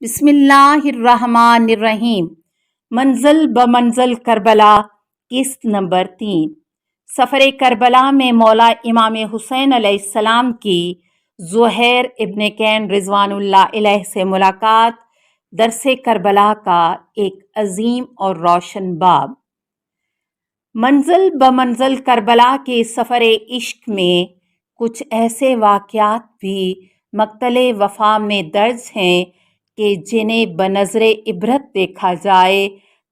بسم اللہ الرحمن الرحیم۔ منزل بمنزل کربلا، قسط نمبر 3۔ سفر کربلا میں مولا امام حسین علیہ السلام کی زہیر ابن کین رضوان اللہ علیہ سے ملاقات، درس کربلا کا ایک عظیم اور روشن باب۔ منزل بمنزل کربلا کے سفر عشق میں کچھ ایسے واقعات بھی مقتل وفا میں درج ہیں کہ جنہیں بنظر عبرت دیکھا جائے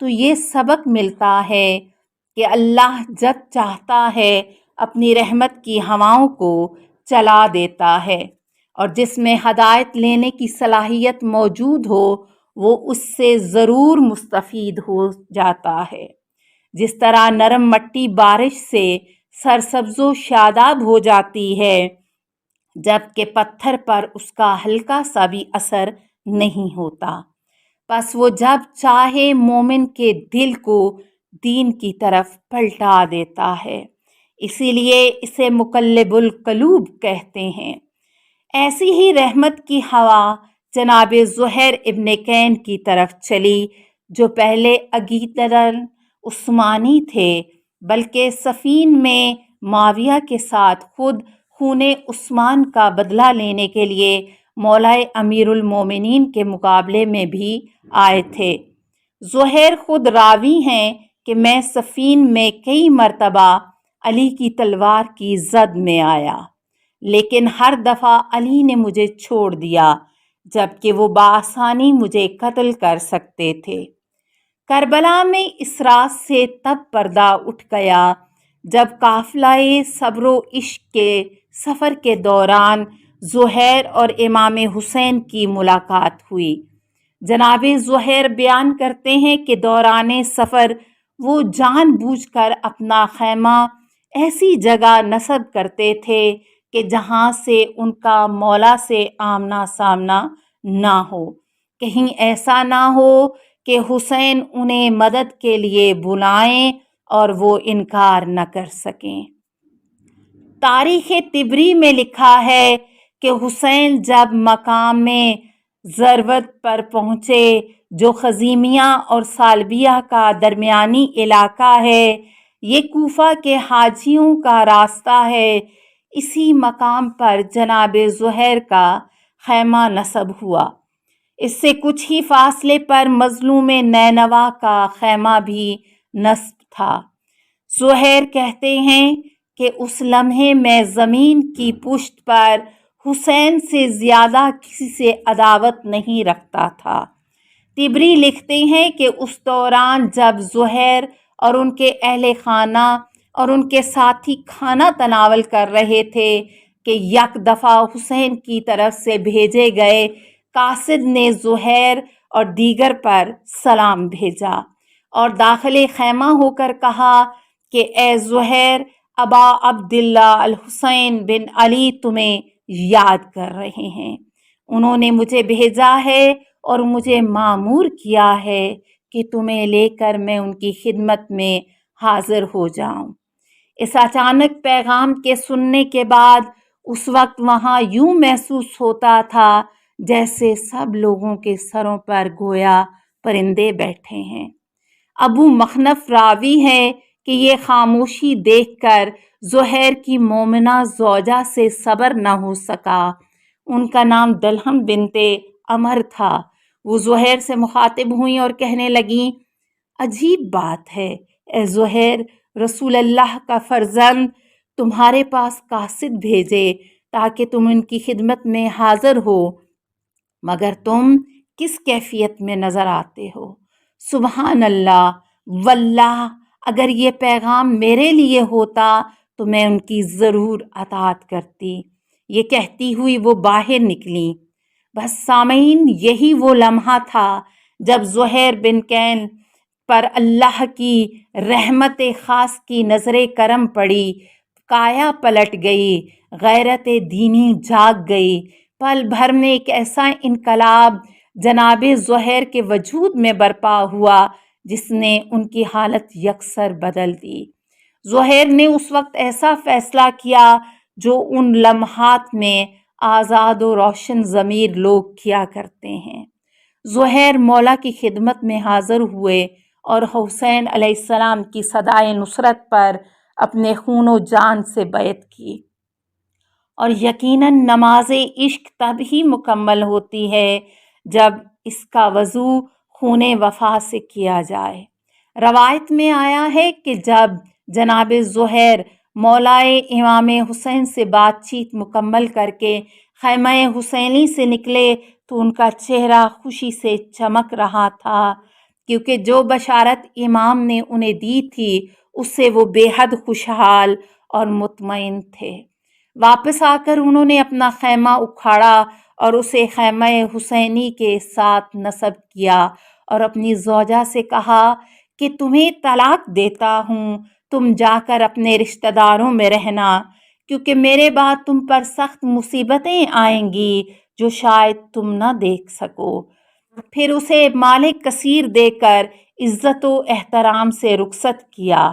تو یہ سبق ملتا ہے کہ اللہ جب چاہتا ہے اپنی رحمت کی ہواؤں کو چلا دیتا ہے، اور جس میں ہدایت لینے کی صلاحیت موجود ہو وہ اس سے ضرور مستفید ہو جاتا ہے۔ جس طرح نرم مٹی بارش سے سرسبز و شاداب ہو جاتی ہے، جبکہ پتھر پر اس کا ہلکا سا بھی اثر نہیں ہوتا، بس وہ جب چاہے مومن کے دل کو دین کی طرف پلٹا دیتا ہے، اسی لیے اسے مقلب القلوب کہتے ہیں۔ ایسی ہی رحمت کی ہوا جناب زہیر ابن کین کی طرف چلی، جو پہلے عقیدتاً عثمانی تھے، بلکہ صفین میں معاویہ کے ساتھ خود خون عثمان کا بدلہ لینے کے لیے مولا امیر المومنین کے مقابلے میں بھی آئے تھے۔ زہیر خود راوی ہیں کہ میں صفین میں کئی مرتبہ علی کی تلوار کی زد میں آیا، لیکن ہر دفعہ علی نے مجھے چھوڑ دیا، جبکہ وہ بآسانی مجھے قتل کر سکتے تھے۔ کربلا میں اس راز سے تب پردہ اٹھ گیا جب قافلہ صبر و عشق کے سفر کے دوران زہیر اور امام حسین کی ملاقات ہوئی۔ جناب زہیر بیان کرتے ہیں کہ دوران سفر وہ جان بوجھ کر اپنا خیمہ ایسی جگہ نصب کرتے تھے کہ جہاں سے ان کا مولا سے آمنا سامنا نہ ہو، کہیں ایسا نہ ہو کہ حسین انہیں مدد کے لیے بلائیں اور وہ انکار نہ کر سکیں۔ تاریخ طبری میں لکھا ہے کہ حسین جب مقام ضرورت پر پہنچے، جو خزیمیہ اور سالبیہ کا درمیانی علاقہ ہے، یہ کوفہ کے حاجیوں کا راستہ ہے، اسی مقام پر جناب زہیر کا خیمہ نصب ہوا۔ اس سے کچھ ہی فاصلے پر مظلوم نینوا کا خیمہ بھی نصب تھا۔ زہیر کہتے ہیں کہ اس لمحے میں زمین کی پشت پر حسین سے زیادہ کسی سے عداوت نہیں رکھتا تھا۔ طبری لکھتے ہیں کہ اس دوران جب زہیر اور ان کے اہل خانہ اور ان کے ساتھی کھانا تناول کر رہے تھے کہ یک دفعہ حسین کی طرف سے بھیجے گئے قاصد نے زہیر اور دیگر پر سلام بھیجا اور داخل خیمہ ہو کر کہا کہ اے زہیر، ابا عبداللہ الحسین بن علی تمہیں یاد کر رہے ہیں۔ انہوں نے مجھے بھیجا ہے اور مجھے مامور کیا ہے کہ تمہیں لے کر میں ان کی خدمت میں حاضر ہو جاؤں۔ اس اچانک پیغام کے سننے کے بعد اس وقت وہاں یوں محسوس ہوتا تھا جیسے سب لوگوں کے سروں پر گویا پرندے بیٹھے ہیں۔ ابو مخنف راوی ہے کہ یہ خاموشی دیکھ کر زہیر کی مومنہ زوجہ سے صبر نہ ہو سکا۔ ان کا نام دلہم بنت عمر تھا۔ وہ زہیر سے مخاطب ہوئیں اور کہنے لگیں، عجیب بات ہے اے زہیر، رسول اللہ کا فرزند تمہارے پاس قاصد بھیجے تاکہ تم ان کی خدمت میں حاضر ہو، مگر تم کس کیفیت میں نظر آتے ہو؟ سبحان اللہ، واللہ اگر یہ پیغام میرے لیے ہوتا تو میں ان کی ضرور اطاعت کرتی۔ یہ کہتی ہوئی وہ باہر نکلیں۔ بس سامعین، یہی وہ لمحہ تھا جب زہیر بن کین پر اللہ کی رحمت خاص کی نظر کرم پڑی، کایا پلٹ گئی، غیرت دینی جاگ گئی۔ پل بھر میں ایک ایسا انقلاب جناب زہیر کے وجود میں برپا ہوا جس نے ان کی حالت یکسر بدل دی۔ زہیر نے اس وقت ایسا فیصلہ کیا جو ان لمحات میں آزاد و روشن ضمیر لوگ کیا کرتے ہیں۔ زہیر مولا کی خدمت میں حاضر ہوئے اور حسین علیہ السلام کی صدائے نصرت پر اپنے خون و جان سے بیعت کی۔ اور یقیناً نماز عشق تب ہی مکمل ہوتی ہے جب اس کا وضو خون وفا سے کیا جائے۔ روایت میں آیا ہے کہ جب جناب زہیر مولائے امام حسین سے بات چیت مکمل کر کے خیمہ حسینی سے نکلے تو ان کا چہرہ خوشی سے چمک رہا تھا، کیونکہ جو بشارت امام نے انہیں دی تھی اس سے وہ بے حد خوشحال اور مطمئن تھے۔ واپس آ کر انہوں نے اپنا خیمہ اکھاڑا اور اسے خیمہ حسینی کے ساتھ نصب کیا اور اپنی زوجہ سے کہا کہ تمہیں طلاق دیتا ہوں، تم جا کر اپنے رشتہ داروں میں رہنا، کیونکہ میرے بعد تم پر سخت مصیبتیں آئیں گی جو شاید تم نہ دیکھ سکو۔ پھر اسے مال کثیر دے کر عزت و احترام سے رخصت کیا۔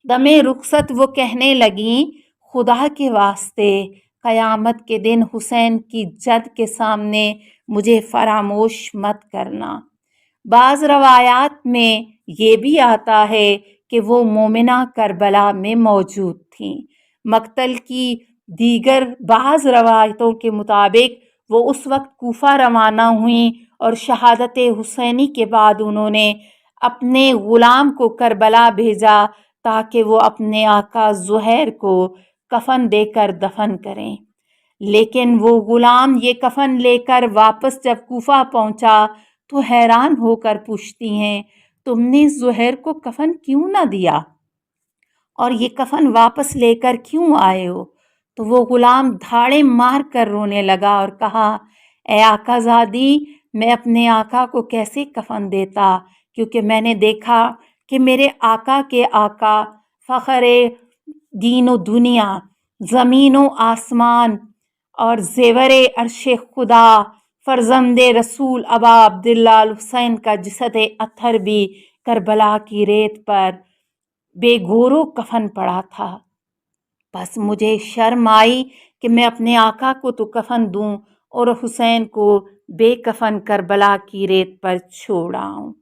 دم رخصت وہ کہنے لگیں، خدا کے واسطے قیامت کے دن حسین کی جد کے سامنے مجھے فراموش مت کرنا۔ بعض روایات میں یہ بھی آتا ہے کہ وہ مومنہ کربلا میں موجود تھیں۔ مقتل کی دیگر بعض روایتوں کے مطابق وہ اس وقت کوفہ روانہ ہوئیں اور شہادت حسینی کے بعد انہوں نے اپنے غلام کو کربلا بھیجا تاکہ وہ اپنے آقا زہیر کو کفن دے کر دفن کریں۔ لیکن وہ غلام یہ کفن لے کر واپس جب کوفہ پہنچا تو حیران ہو کر پوچھتی ہیں، تم نے زہیر کو کفن کیوں نہ دیا اور یہ کفن واپس لے کر کیوں آئے ہو؟ تو وہ غلام دھاڑے مار کر رونے لگا اور کہا، اے آقا زادی، میں اپنے آقا کو کیسے کفن دیتا، کیونکہ میں نے دیکھا کہ میرے آقا کے آقا فخر دین و دنیا، زمین و آسمان اور زیور عرش خدا، فرزند رسول ابا عبداللہ الحسین کا جسد اطہر بھی کربلا کی ریت پر بے گور و کفن پڑا تھا۔ بس مجھے شرم آئی کہ میں اپنے آقا کو تو کفن دوں اور حسین کو بے کفن کربلا کی ریت پر چھوڑ آؤں۔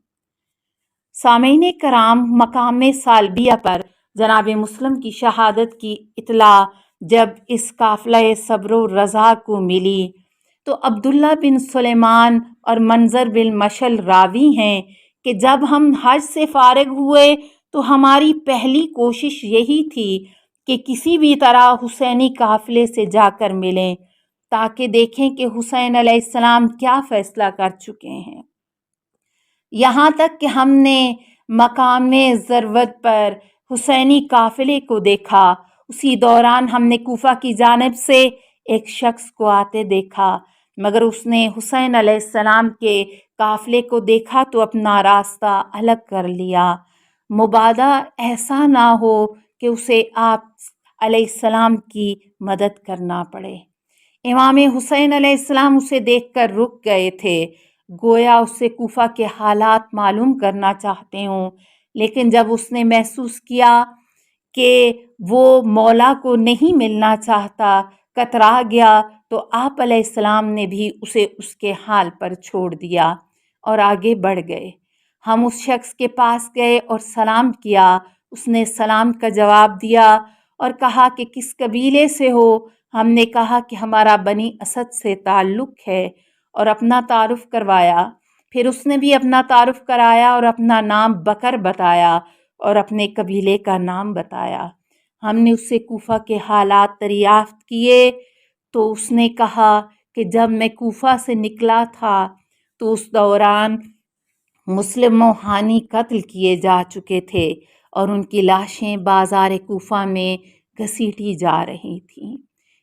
سامعین کرام، مقام سالبیہ پر جناب مسلم کی شہادت کی اطلاع جب اس قافلہ صبر و رضا کو ملی تو عبداللہ بن سلیمان اور منظر بن مشل راوی ہیں کہ جب ہم حج سے فارغ ہوئے تو ہماری پہلی کوشش یہی تھی کہ کسی بھی طرح حسینی قافلے سے جا کر ملیں تاکہ دیکھیں کہ حسین علیہ السلام کیا فیصلہ کر چکے ہیں۔ یہاں تک کہ ہم نے مقام ضرورت پر حسینی قافلے کو دیکھا۔ اسی دوران ہم نے کوفہ کی جانب سے ایک شخص کو آتے دیکھا، مگر اس نے حسین علیہ السلام کے قافلے کو دیکھا تو اپنا راستہ الگ کر لیا، مبادا ایسا نہ ہو کہ اسے آپ علیہ السلام کی مدد کرنا پڑے۔ امام حسین علیہ السلام اسے دیکھ کر رک گئے تھے، گویا اس سے کوفہ کے حالات معلوم کرنا چاہتے ہوں، لیکن جب اس نے محسوس کیا کہ وہ مولا کو نہیں ملنا چاہتا، کترا گیا، تو آپ علیہ السلام نے بھی اسے اس کے حال پر چھوڑ دیا اور آگے بڑھ گئے۔ ہم اس شخص کے پاس گئے اور سلام کیا۔ اس نے سلام کا جواب دیا اور کہا کہ کس قبیلے سے ہو؟ ہم نے کہا کہ ہمارا بنی اسد سے تعلق ہے اور اپنا تعارف کروایا۔ پھر اس نے بھی اپنا تعارف کرایا اور اپنا نام بکر بتایا اور اپنے قبیلے کا نام بتایا۔ ہم نے اس سے کوفہ کے حالات دریافت کیے تو اس نے کہا کہ جب میں کوفہ سے نکلا تھا تو اس دوران مسلم و ہانی قتل کیے جا چکے تھے اور ان کی لاشیں بازار کوفہ میں گھسیٹی جا رہی تھیں۔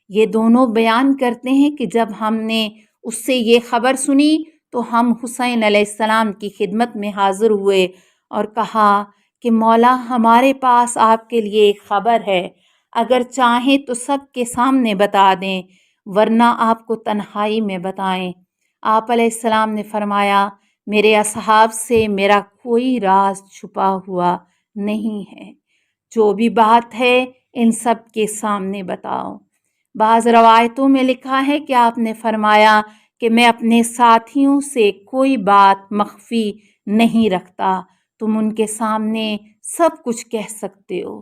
یہ دونوں بیان کرتے ہیں کہ جب ہم نے اس سے یہ خبر سنی تو ہم حسین علیہ السلام کی خدمت میں حاضر ہوئے اور کہا کہ مولا، ہمارے پاس آپ کے لیے ایک خبر ہے، اگر چاہیں تو سب کے سامنے بتا دیں ورنہ آپ کو تنہائی میں بتائیں۔ آپ علیہ السلام نے فرمایا، میرے اصحاب سے میرا کوئی راز چھپا ہوا نہیں ہے، جو بھی بات ہے ان سب کے سامنے بتاؤ۔ بعض روایتوں میں لکھا ہے کہ آپ نے فرمایا کہ میں اپنے ساتھیوں سے کوئی بات مخفی نہیں رکھتا، تم ان کے سامنے سب کچھ کہہ سکتے ہو۔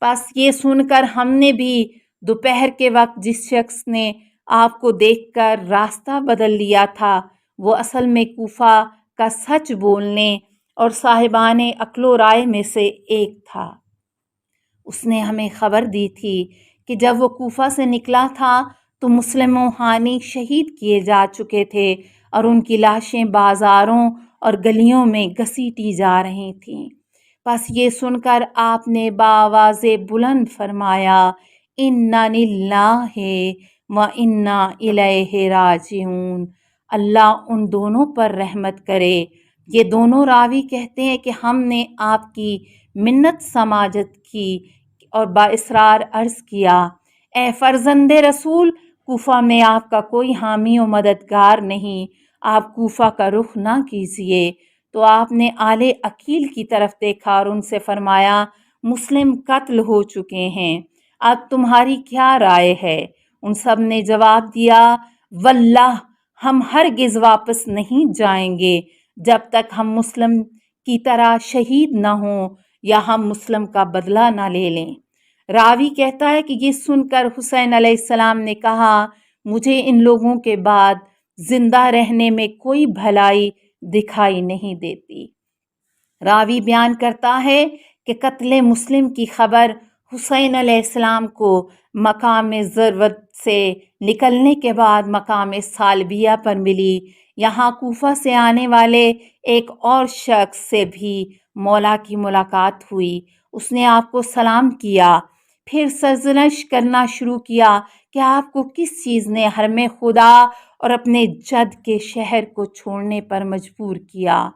بس یہ سن کر ہم نے بھی دوپہر کے وقت جس شخص نے آپ کو دیکھ کر راستہ بدل لیا تھا وہ اصل میں کوفہ کا سچ بولنے اور صاحبان عقل و رائے میں سے ایک تھا۔ اس نے ہمیں خبر دی تھی کہ جب وہ کوفہ سے نکلا تھا تو مسلم و حانی شہید کیے جا چکے تھے اور ان کی لاشیں بازاروں اور گلیوں میں گھسیٹی جا رہی تھیں۔ بس یہ سن کر آپ نے بآواز بلند فرمایا، اِنَّا لِلَّهِ وَإِنَّا إِلَيْهِ راجعون۔ اللہ ان دونوں پر رحمت کرے۔ یہ دونوں راوی کہتے ہیں کہ ہم نے آپ کی منت سماجت کی اور بااصرار عرض کیا، اے فرزند رسول، کوفہ میں آپ کا کوئی حامی و مددگار نہیں، آپ کوفہ کا رخ نہ کیجیے۔ تو آپ نے آل عقیل کی طرف دیکھا اور ان سے فرمایا، مسلم قتل ہو چکے ہیں، اب تمہاری کیا رائے ہے؟ ان سب نے جواب دیا، واللہ ہم ہرگز واپس نہیں جائیں گے جب تک ہم مسلم کی طرح شہید نہ ہوں یا ہم مسلم کا بدلہ نہ لے لیں۔ راوی کہتا ہے کہ یہ سن کر حسین علیہ السلام نے کہا، مجھے ان لوگوں کے بعد زندہ رہنے میں کوئی بھلائی دکھائی نہیں دیتی۔ راوی بیان کرتا ہے کہ قتل مسلم کی خبر حسین علیہ السلام کو مقام ضرورت سے نکلنے کے بعد مقام سالبیہ پر ملی۔ یہاں کوفہ سے آنے والے ایک اور شخص سے بھی مولا کی ملاقات ہوئی۔ اس نے آپ کو سلام کیا، پھر سرزنش کرنا شروع کیا کہ آپ کو کس چیز نے حرم خدا اور اپنے جد کے شہر کو چھوڑنے پر مجبور کیا؟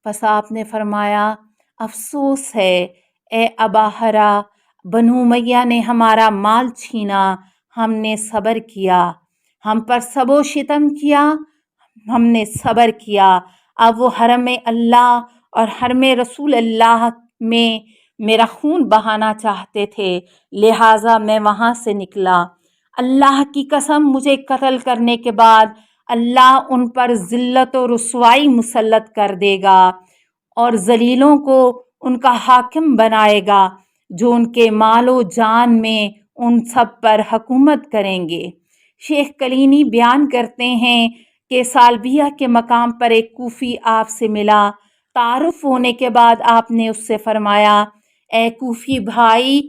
پس آپ نے فرمایا، افسوس ہے اے ابا حرا، بنو امیہ نے ہمارا مال چھینا، ہم نے صبر کیا، ہم پر سب و شتم کیا، ہم نے صبر کیا، اب وہ حرم اللہ اور حرم رسول اللہ میں میرا خون بہانا چاہتے تھے، لہٰذا میں وہاں سے نکلا۔ اللہ کی قسم، مجھے قتل کرنے کے بعد اللہ ان پر ذلت و رسوائی مسلط کر دے گا اور ذلیلوں کو ان کا حاکم بنائے گا جو ان کے مال و جان میں ان سب پر حکومت کریں گے۔ شیخ کلینی بیان کرتے ہیں کہ سالبیہ کے مقام پر ایک کوفی آپ سے ملا۔ تعارف ہونے کے بعد آپ نے اس سے فرمایا، اے کوفی بھائی،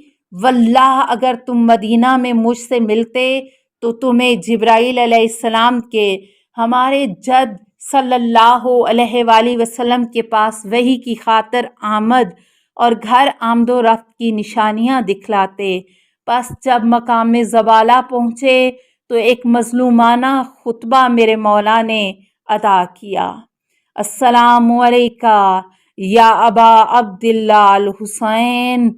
واللہ اگر تم مدینہ میں مجھ سے ملتے تو تمہیں جبرائیل علیہ السلام کے ہمارے جد صلی اللہ علیہ وآلہ وسلم کے پاس وحی کی خاطر آمد اور گھر آمد و رفت کی نشانیاں دکھلاتے۔ پس جب مقام زوالہ پہنچے تو ایک مظلومانہ خطبہ میرے مولا نے ادا کیا، السلام علیکہ یا ابا عبداللہ الحسین